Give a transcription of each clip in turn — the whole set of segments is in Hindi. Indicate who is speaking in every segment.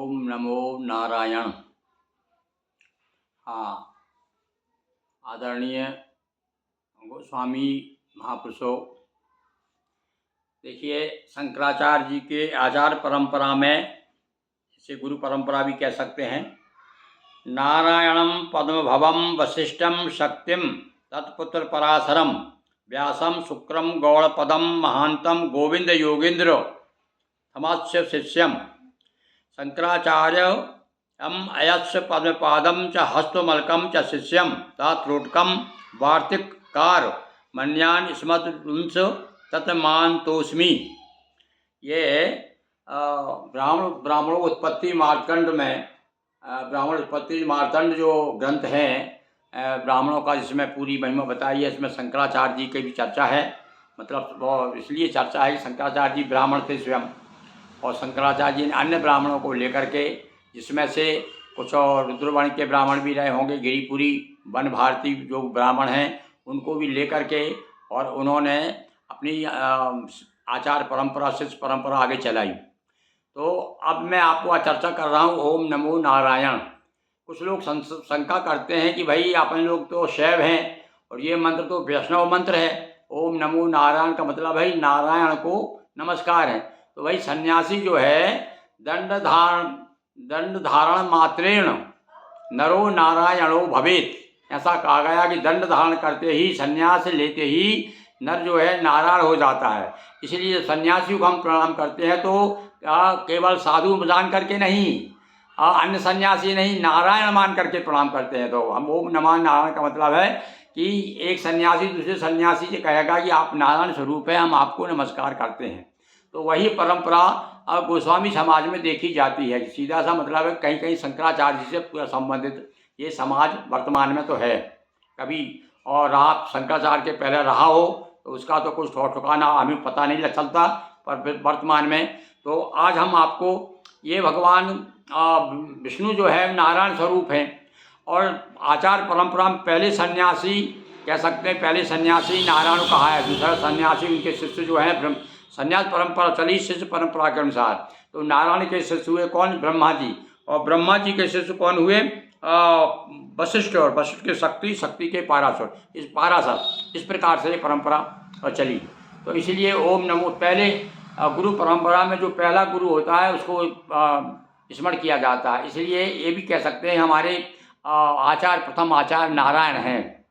Speaker 1: ओम नमो नारायण। हाँ, आदरणीय गोस्वामी महापुरुषों, देखिए शंकराचार्य जी के आचार परंपरा में, इसे गुरु परंपरा भी कह सकते हैं, नारायणम पद्मभवम वशिष्ठम शक्तिम तत्पुत्र पराशरम व्यासम शुक्रम गौड़पदम महांतम गोविंद योगींद्र थमास्य शिष्यम शंकराचार्य अयस्य पद्मपादम च हस्तमलकम च शिष्यम तत्रोटकम वार्तिककार मन्यान स्मृंस तत्मानतोस्मि। ये ब्राह्मणों उत्पत्ति मार्तंड में ब्राह्मण उत्पत्ति मार्तंड जो ग्रंथ हैं ब्राह्मणों का, जिसमें पूरी महिमा बताई है, इसमें शंकराचार्य जी की भी चर्चा है। मतलब वो इसलिए चर्चा है कि शंकराचार्य जी ब्राह्मण थे स्वयं, और शंकराचार्य जी ने अन्य ब्राह्मणों को लेकर के, जिसमें से कुछ और रुद्रवाणी के ब्राह्मण भी रहे होंगे, गिरिपुरी वन भारती जो ब्राह्मण हैं उनको भी लेकर के, और उन्होंने अपनी आचार परंपरा शिष्य परंपरा आगे चलाई। तो अब मैं आपको चर्चा कर रहा हूँ ओम नमो नारायण। कुछ लोग शंका करते हैं कि भाई अपन लोग तो शैव हैं और ये मंत्र तो वैष्णव मंत्र है। ओम नमो नारायण का मतलब भाई नारायण को नमस्कार है। तो भाई सन्यासी जो है दंड धारण मात्रेण नरो नारायणो भवेत, ऐसा कहा गया कि दंड धारण करते ही, संन्यास लेते ही नर जो है नारायण हो जाता है। इसलिए सन्यासियों को हम प्रणाम करते हैं तो केवल साधु मान करके नहीं, अन्य सन्यासी नहीं, नारायण मान करके प्रणाम करते हैं। तो हम ओम नमः नारायण का मतलब है कि एक सन्यासी दूसरे सन्यासी से कहेगा कि आप नारायण स्वरूप है, हम आपको नमस्कार करते हैं। तो वही परंपरा अब गोस्वामी समाज में देखी जाती है। सीधा सा मतलब है कहीं कहीं शंकराचार्य जी से पूरा संबंधित ये समाज वर्तमान में तो है। कभी और आप शंकराचार्य के पहले रहा हो तो उसका तो कुछ ठिकाना हमें पता नहीं चलता, पर वर्तमान में तो आज हम आपको ये भगवान विष्णु जो है नारायण स्वरूप हैं। और आचार परंपरा में पहले सन्यासी कह सकते हैं, पहले सन्यासी नारायण कहा है, दूसरा सन्यासी उनके शिष्य जो हैं संन्यास परंपरा चली शिष्य परंपरा के अनुसार। तो नारायण के शिष्य हुए कौन? ब्रह्मा जी। और ब्रह्मा जी के शिष्य कौन हुए? वशिष्ठ। और वशिष्ठ के शक्ति, शक्ति के पाराशर, इस प्रकार से ये परंपरा चली। तो इसलिए ओम नमो, पहले गुरु परंपरा में जो पहला गुरु होता है उसको स्मरण किया जाता है। इसलिए ये भी कह सकते हैं हमारे आचार, प्रथम आचार नारायण हैं,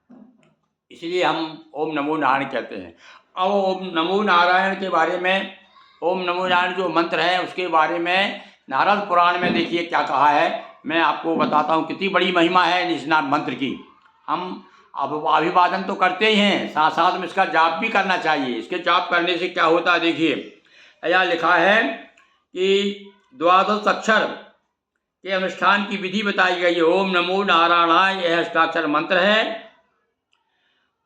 Speaker 1: इसलिए हम ओम नमो नारायण कहते हैं। अब ओम नमो नारायण के बारे में, ओम नमो नारायण जो मंत्र है उसके बारे में नारद पुराण में देखिए क्या कहा है। मैं आपको बताता हूँ कितनी बड़ी महिमा है इस मंत्र की। हम अब अभिवादन तो करते ही हैं, साथ साथ में इसका जाप भी करना चाहिए। इसके जाप करने से क्या होता है देखिए, यहाँ लिखा है कि 12 अक्षर के अनुष्ठान की विधि बताई गई है। ओम नमो नारायणाय यह अष्टाक्षर मंत्र है।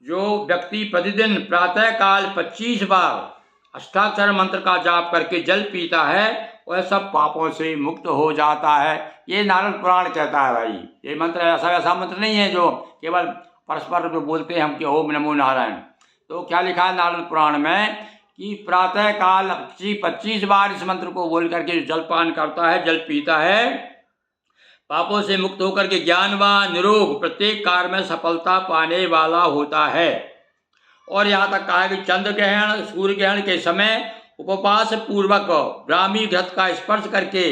Speaker 1: जो व्यक्ति प्रतिदिन प्रातः काल 25 बार अष्टाक्षर मंत्र का जाप करके जल पीता है वह सब पापों से मुक्त हो जाता है। ये नारद पुराण कहता है भाई। ये मंत्र ऐसा मंत्र नहीं है जो केवल परस्पर जो बोलते हैं हम कि ओम नमो नारायण। तो क्या लिखा है नारद पुराण में कि प्रातः काल 25 बार इस मंत्र को बोल करके जलपान करता है, जल पीता है, पापों से मुक्त होकर के ज्ञान व निरोग प्रत्येक कार्य में सफलता पाने वाला होता है। और यहाँ तक कहा है कि चंद्र ग्रहण, सूर्य ग्रहण के समय उपवास पूर्वक ब्राह्मी घृत का स्पर्श करके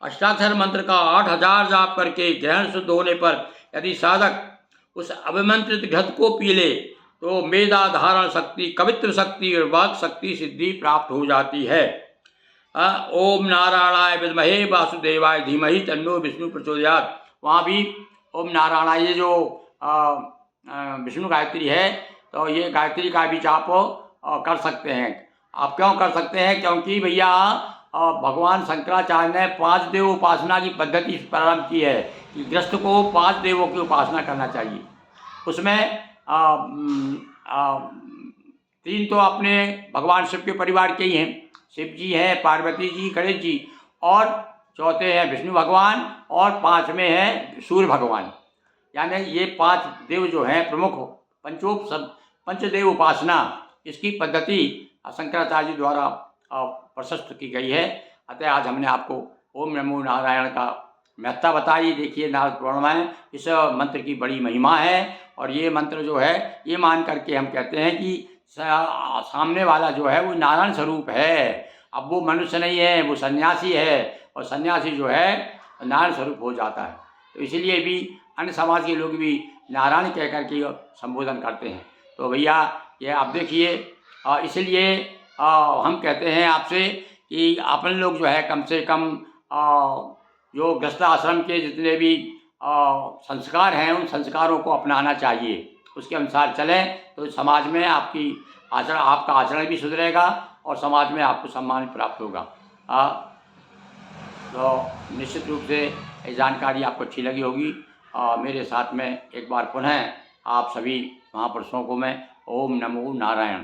Speaker 1: अष्टाक्षर मंत्र का 8000 जाप करके ग्रहण शुद्ध होने पर यदि साधक उस अभिमंत्रित घृत को पी ले तो मेधा धारण शक्ति, कवित्व शक्ति और वाक शक्ति सिद्धि प्राप्त हो जाती है। ओम नारायणाय विद्महे वासुदेवाय धीमहि तन्नो विष्णु प्रचोदयात्। वहाँ भी ओम नारायणाय, ये जो विष्णु गायत्री है, तो ये गायत्री का भी जाप कर सकते हैं। आप क्यों कर सकते हैं? क्योंकि भैया भगवान शंकराचार्य ने 5 देव उपासना की पद्धति प्रारंभ की है कि गृहस्थ को 5 देवों की उपासना करना चाहिए। उसमें 3 तो अपने भगवान शिव के परिवार के ही हैं, शिव जी हैं, पार्वती जी, गणेश जी, और चौथे हैं विष्णु भगवान, और 5वें हैं सूर्य भगवान। यानी ये 5 देव जो हैं प्रमुख पंचदेव उपासना, इसकी पद्धति शंकराचार्य जी द्वारा प्रशस्त की गई है। अतः आज हमने आपको ओम नमो नारायण का महत्ता बताई। देखिए नारद पुराण में इस मंत्र की बड़ी महिमा है। और ये मंत्र जो है ये मान करके हम कहते हैं कि सामने वाला जो है वो नारायण स्वरूप है। अब वो मनुष्य नहीं है, वो सन्यासी है, और सन्यासी जो है नारायण स्वरूप हो जाता है। तो इसीलिए भी अन्य समाज के लोग भी नारायण कह कर के संबोधन करते हैं। तो भैया ये आप देखिए, इसलिए हम कहते हैं आपसे कि अपन लोग जो है कम से कम जो गृहस्थ आश्रम के जितने भी संस्कार हैं उन संस्कारों को अपनाना चाहिए, उसके अनुसार चलें तो समाज में आपका आचरण भी सुधरेगा और समाज में आपको सम्मान प्राप्त होगा। तो निश्चित रूप से ये जानकारी आपको अच्छी लगी होगी। मेरे साथ में एक बार पुनः आप सभी महापुरुषों को मैं ओम नमो नारायण